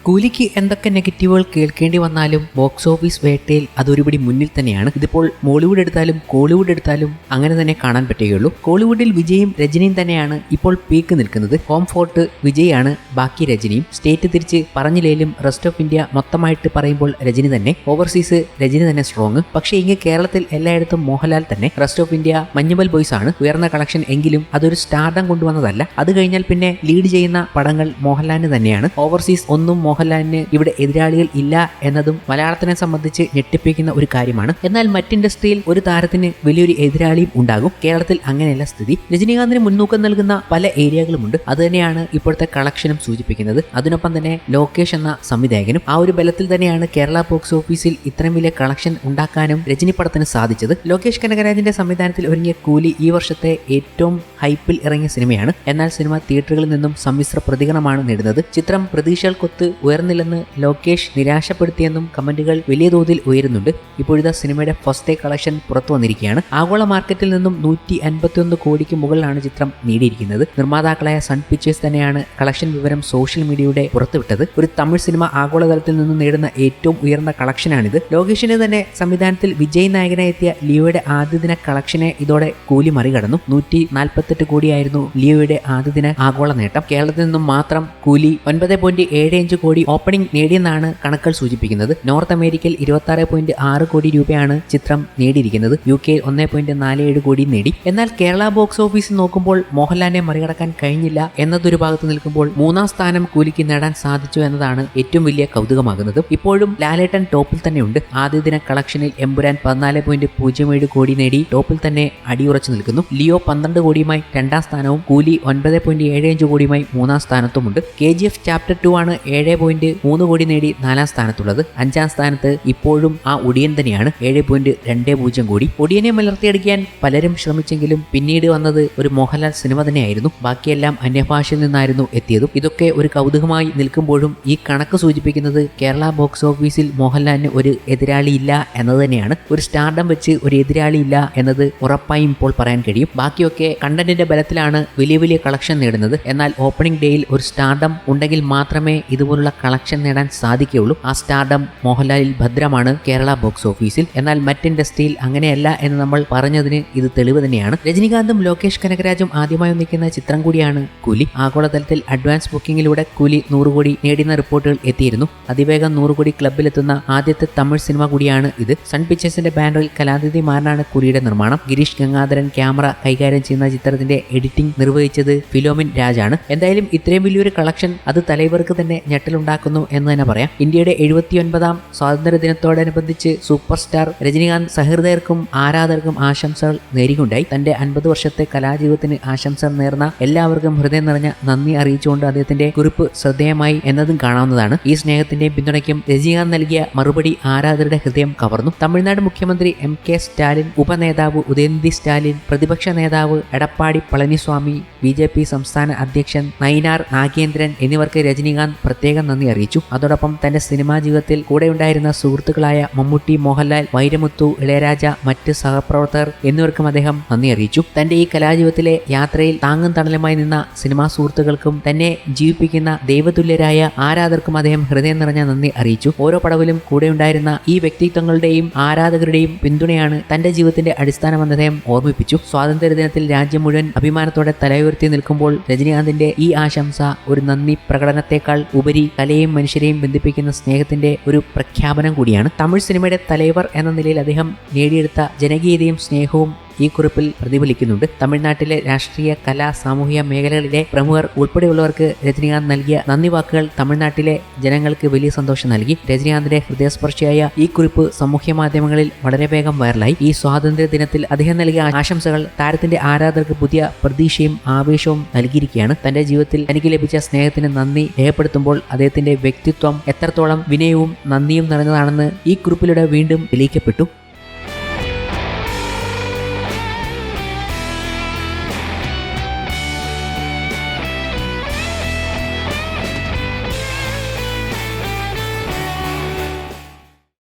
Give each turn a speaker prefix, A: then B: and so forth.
A: കൂലിക്ക് എന്തൊക്കെ നെഗറ്റീവുകൾ കേൾക്കേണ്ടി വന്നാലും ബോക്സ് ഓഫീസ് വേട്ടയിൽ അതൊരുപടി മുന്നിൽ തന്നെയാണ്. ഇതിപ്പോൾ മോളിവുഡ് എടുത്താലും കോളിവുഡ് എടുത്താലും അങ്ങനെ തന്നെ കാണാൻ പറ്റുകയുള്ളൂ. കോളിവുഡിൽ വിജയും രജനിയും തന്നെയാണ് ഇപ്പോൾ പീക്ക് നിൽക്കുന്നത്. ഹോം ഫോർട്ട് വിജയാണ്, ബാക്കി രജനിയും. സ്റ്റേറ്റ് തിരിച്ച് പറഞ്ഞില്ലേലും റെസ്റ്റ് ഓഫ് ഇന്ത്യ മൊത്തമായിട്ട് പറയുമ്പോൾ രജനി തന്നെ, ഓവർസീസ് രജനി തന്നെ സ്ട്രോങ്. പക്ഷേ ഇങ്ങനെ കേരളത്തിൽ എല്ലായിടത്തും മോഹൻലാൽ തന്നെ. Rest of India Manjummel boys ആണ് ഉയർന്ന കളക്ഷൻ എങ്കിലും അതൊരു സ്റ്റാർഡം കൊണ്ടുവന്നതല്ല. അത് കഴിഞ്ഞാൽ പിന്നെ ലീഡ് ചെയ്യുന്ന പടങ്ങൾ മോഹൻലാലിന് തന്നെയാണ്. ഓവർസീസ് ഒന്നും മോഹൻലാലിന് ഇവിടെ എതിരാളികൾ ഇല്ല എന്നതും മലയാളത്തിനെ സംബന്ധിച്ച് ഞെട്ടിപ്പിക്കുന്ന ഒരു കാര്യമാണ്. എന്നാൽ മറ്റ് ഇൻഡസ്ട്രിയിൽ ഒരു താരത്തിന് വലിയൊരു എതിരാളിയും ഉണ്ടാകും. കേരളത്തിൽ അങ്ങനെയല്ല സ്ഥിതി. രജനീകാന്തിന് മുൻതൂക്കം നൽകുന്ന പല ഏരിയകളുമുണ്ട്. അത് തന്നെയാണ് ഇപ്പോഴത്തെ കളക്ഷനും സൂചിപ്പിക്കുന്നത്. അതിനൊപ്പം തന്നെ ലോകേഷ് എന്ന സംവിധായകനും ആ ഒരു ബലത്തിൽ തന്നെയാണ് കേരള ബോക്സ് ഓഫീസിൽ ഇത്രയും വലിയ കളക്ഷൻ ഉണ്ടാക്കാനും രജനി പടത്തിന് സാധിച്ചത്. ലോകേഷ് കനകരാജിന്റെ സംവിധാനത്തിൽ ഒരുങ്ങിയ കൂലി ഈ വർഷത്തെ ഏറ്റവും ഹൈപ്പിൽ ഇറങ്ങിയ സിനിമയാണ്. എന്നാൽ സിനിമ തിയേറ്ററുകളിൽ നിന്നും സമ്മിശ്ര പ്രതികരണമാണ് നേടുന്നത്. ചിത്രം പ്രതീക്ഷകൾക്കൊത്ത് ഉയർന്നില്ലെന്ന് ലോകേഷ് നിരാശപ്പെടുത്തിയെന്നും കമന്റുകൾ വലിയ തോതിൽ ഉയരുന്നുണ്ട്. ഇപ്പോഴത്തെ സിനിമയുടെ ഫസ്റ്റ് ഡേ കളക്ഷൻ പുറത്തു വന്നിരിക്കുകയാണ്. ആഗോള മാർക്കറ്റിൽ നിന്നും 151 കോടിക്ക് മുകളിലാണ് ചിത്രം നേടിയിരിക്കുന്നത്. നിർമ്മാതാക്കളായ സൺ പിക്ചേഴ്സ് തന്നെയാണ് കളക്ഷൻ വിവരം സോഷ്യൽ മീഡിയയുടെ പുറത്തുവിട്ടത്. ഒരു തമിഴ് സിനിമ ആഗോളതലത്തിൽ നിന്നും നേടുന്ന ഏറ്റവും ഉയർന്ന കളക്ഷനാണിത്. ലോകേഷിന് തന്നെ സംവിധാനത്തിൽ വിജയ് നായകനായി എത്തിയ ലിയോയുടെ ആദ്യദിന കളക്ഷനെ ഇതോടെ കൂലി മറികടന്നു. 148 കോടിയായിരുന്നു ലിയോയുടെ ആദ്യദിന ആഗോള നേട്ടം. കേരളത്തിൽ നിന്നും മാത്രം കൂലി 9.75 കോടി ഓപ്പണിംഗ് നേടിയെന്നാണ് കണക്കുകൾ സൂചിപ്പിക്കുന്നത്. നോർത്ത് അമേരിക്കയിൽ 26.6 കോടി രൂപയാണ് ചിത്രം നേടിയിരിക്കുന്നത്. UK 1.47 കോടി നേടി. എന്നാൽ കേരള ബോക്സ് ഓഫീസിൽ നോക്കുമ്പോൾ മോഹൻലാലിനെ മറികടക്കാൻ കഴിഞ്ഞില്ല എന്നതൊരു ഭാഗത്ത് നിൽക്കുമ്പോൾ മൂന്നാം സ്ഥാനം കൂലിക്ക് നേടാൻ സാധിച്ചു എന്നതാണ് ഏറ്റവും വലിയ കൗതുകമാകുന്നത്. ഇപ്പോഴും ലാലേട്ടൻ ടോപ്പിൽ തന്നെയുണ്ട്. ആദ്യ ദിന കളക്ഷനിൽ എമ്പുരാൻ 14.07 കോടി നേടി ടോപ്പിൽ തന്നെ അടിയുറച്ചു നിൽക്കുന്നു. ലിയോ 12 കോടിയുമായി രണ്ടാം സ്ഥാനവും കൂലി 9.75 കോടിയുമായി മൂന്നാം സ്ഥാനത്തുമുണ്ട്. KGF ചാപ്റ്റർ 2 ആണ് 7.3 കോടി നേടി നാലാം സ്ഥാനത്തുള്ളത്. അഞ്ചാം സ്ഥാനത്ത് ഇപ്പോഴും ആ ഒടിയൻ തന്നെയാണ്, 7.20 കോടി. ഒടിയനെ മലർത്തിയടിക്കാൻ പലരും ശ്രമിച്ചെങ്കിലും പിന്നീട് വന്നത് ഒരു മോഹൻലാൽ സിനിമ തന്നെയായിരുന്നു. ബാക്കിയെല്ലാം അന്യഭാഷയിൽ നിന്നായിരുന്നു എത്തിയതും. ഇതൊക്കെ ഒരു കൗതുകമായി നിൽക്കുമ്പോഴും ഈ കണക്ക് സൂചിപ്പിക്കുന്നത് കേരള ബോക്സ് ഓഫീസിൽ മോഹൻലാലിന് ഒരു എതിരാളിയില്ല എന്നത് തന്നെയാണ്. ഒരു സ്റ്റാർഡം വെച്ച് ഒരു എതിരാളിയില്ല എന്നത് ഉറപ്പായും ഇപ്പോൾ പറയാൻ കഴിയും. ബാക്കിയൊക്കെ കണ്ടന്റിന്റെ ബലത്തിലാണ് വലിയ വലിയ കളക്ഷൻ നേടുന്നത്. എന്നാൽ ഓപ്പണിംഗ് ഡേയിൽ ഒരു സ്റ്റാർഡം ഉണ്ടെങ്കിൽ മാത്രമേ ഇതുപോലുള്ള കളക്ഷൻ നേടാൻ സാധിക്കുകയുള്ളൂ. ആ സ്റ്റാർഡം മോഹൻലാലിൽ ഭദ്രമാണ് കേരള ബോക്സ് ഓഫീസിൽ. എന്നാൽ മറ്റ് ഇൻഡസ്ട്രിയിൽ അങ്ങനെയല്ല എന്ന് നമ്മൾ പറഞ്ഞതിന് ഇത് തെളിവ് തന്നെയാണ്. രജനീകാന്തും ലോകേഷ് കനകരാജും ആദ്യമായി ഒന്നിക്കുന്ന ചിത്രം കൂടിയാണ് കൂലി. ആഗോളതലത്തിൽ അഡ്വാൻസ് ബുക്കിംഗിലൂടെ കൂലി 100 കോടി നേടുന്ന റിപ്പോർട്ടുകൾ എത്തിയിരുന്നു. അതിവേഗം 100 കോടി ക്ലബിലെത്തുന്ന ആദ്യത്തെ തമിഴ് സിനിമ കൂടിയാണ് ഇത്. സൺ പിക്ചേഴ്സിന്റെ ബാനറിൽ കലാനിധി മാരനാണ് കൂലിയുടെ നിർമ്മാണം. ഗിരീഷ് ഗംഗാധരൻ ക്യാമറ കൈകാര്യം ചെയ്യുന്ന ചിത്രത്തിന്റെ എഡിറ്റിംഗ് നിർവഹിച്ചത് ഫിലോമിൻ രാജാണ്. എന്തായാലും ഇത്രയും വലിയൊരു കളക്ഷൻ അത് തലൈവർക്ക് തന്നെ ഞെട്ടലുണ്ടാക്കുന്നു എന്ന് തന്നെ പറയാം. ഇന്ത്യയുടെ 79ാം സ്വാതന്ത്ര്യ ദിനത്തോടനുബന്ധിച്ച് സൂപ്പർ സ്റ്റാർ രജനീകാന്ത് സഹൃദയർക്കും ആരാധകർക്കും ആശംസകൾ നേരികൊണ്ടായി. തന്റെ 50 വർഷത്തെ കലാജീവിതത്തിന് ആശംസകൾ നേർന്ന എല്ലാവർക്കും ഹൃദയം നിറഞ്ഞ നന്ദി അറിയിച്ചുകൊണ്ട് അദ്ദേഹത്തിന്റെ കുറിപ്പ് ശ്രദ്ധേയമായി എന്നതും കാണാവുന്നതാണ്. ഈ സ്നേഹത്തിന്റെയും പിന്തുണയ്ക്കും രജനീകാന്ത് നൽകിയ മറുപടി ആരാധകരുടെ ഹൃദയം കവർന്നു. തമിഴ്നാട് മുഖ്യമന്ത്രി MK സ്റ്റാലിൻ, ഉപനേതാവ് ഉദയനിധി സ്റ്റാലിൻ, പ്രതിപക്ഷ നേതാവ് എടപ്പാടി പളനിസ്വാമി, BJP സംസ്ഥാന അധ്യക്ഷൻ നയിനാർ നാഗേന്ദ്രൻ എന്നിവർക്ക് രജനീകാന്ത് പ്രത്യേകം നന്ദി അറിയിച്ചു. അതോടൊപ്പം തന്റെ സിനിമാ ജീവിതത്തിൽ കൂടെയുണ്ടായിരുന്ന സുഹൃത്തുക്കളായ മമ്മൂട്ടി, മോഹൻലാൽ, വൈരമുത്തു, ഇളയരാജ, മറ്റ് സഹപ്രവർത്തകർ എന്നിവർക്കും അദ്ദേഹം നന്ദി അറിയിച്ചു. തന്റെ ഈ കലാജീവിതത്തിലെ യാത്രയിൽ താങ്ങും തണലുമായി നിന്ന സിനിമാ സുഹൃത്തുക്കൾക്കും തന്നെ ജീവിപ്പിക്കുന്ന ദൈവതുല്യരായ ആരാധകർക്കും അദ്ദേഹം ഹൃദയം നിറഞ്ഞ നന്ദി അറിയിച്ചു. ഓരോ പടവിലും കൂടെയുണ്ടായിരുന്ന ഈ വ്യക്തിത്വങ്ങളുടെയും ആരാധകരുടെയും പിന്തുണയാണ് തന്റെ ജീവിതത്തിന്റെ അടിസ്ഥാനമെന്ന് അദ്ദേഹം ഓർമ്മിപ്പിച്ചു. സ്വാതന്ത്ര്യദിനത്തിൽ രാജ്യം മുഴുവൻ അഭിമാനത്തോടെ തലയുയർത്തി നിൽക്കുമ്പോൾ രജനീകാന്തിന്റെ ഈ ആശംസ ഒരു നന്ദി പ്രകടനത്തെക്കാൾ ഉപരി കലയെയും മനുഷ്യരെയും ബന്ധിപ്പിക്കുന്ന സ്നേഹത്തിന്റെ ഒരു പ്രഖ്യാപനം കൂടിയാണ്. തമിഴ് സിനിമയുടെ തലൈവർ എന്ന നിലയിൽ അദ്ദേഹം നേടിയെടുത്ത ജനകീയതയും സ്നേഹവും ഈ കുറിപ്പിൽ പ്രതിഫലിക്കുന്നുണ്ട്. തമിഴ്നാട്ടിലെ രാഷ്ട്രീയ, കലാ, സാമൂഹിക മേഖലകളിലെ പ്രമുഖർ ഉൾപ്പെടെയുള്ളവർക്ക് രജനീകാന്ത് നൽകിയ നന്ദി വാക്കുകൾ തമിഴ്നാട്ടിലെ ജനങ്ങൾക്ക് വലിയ സന്തോഷം നൽകി. രജനീകാന്തിന്റെ ഹൃദയസ്പർശിയായ ഈ കുറിപ്പ് സാമൂഹ്യ മാധ്യമങ്ങളിൽ വളരെ വേഗം വൈറലായി. ഈ സ്വാതന്ത്ര്യ ദിനത്തിൽ അദ്ദേഹം നൽകിയ ആശംസകൾ താരത്തിന്റെ ആരാധകർക്ക് പുതിയ പ്രതീക്ഷയും ആവേശവും നൽകിയിരിക്കുകയാണ്. തന്റെ ജീവിതത്തിൽ തനിക്ക് ലഭിച്ച സ്നേഹത്തിന് നന്ദി രേഖപ്പെടുത്തുമ്പോൾ അദ്ദേഹത്തിന്റെ വ്യക്തിത്വം എത്രത്തോളം വിനയവും നന്ദിയും നിറഞ്ഞതാണെന്ന് ഈ കുറിപ്പിലൂടെ വീണ്ടും തെളിയിക്കപ്പെട്ടു.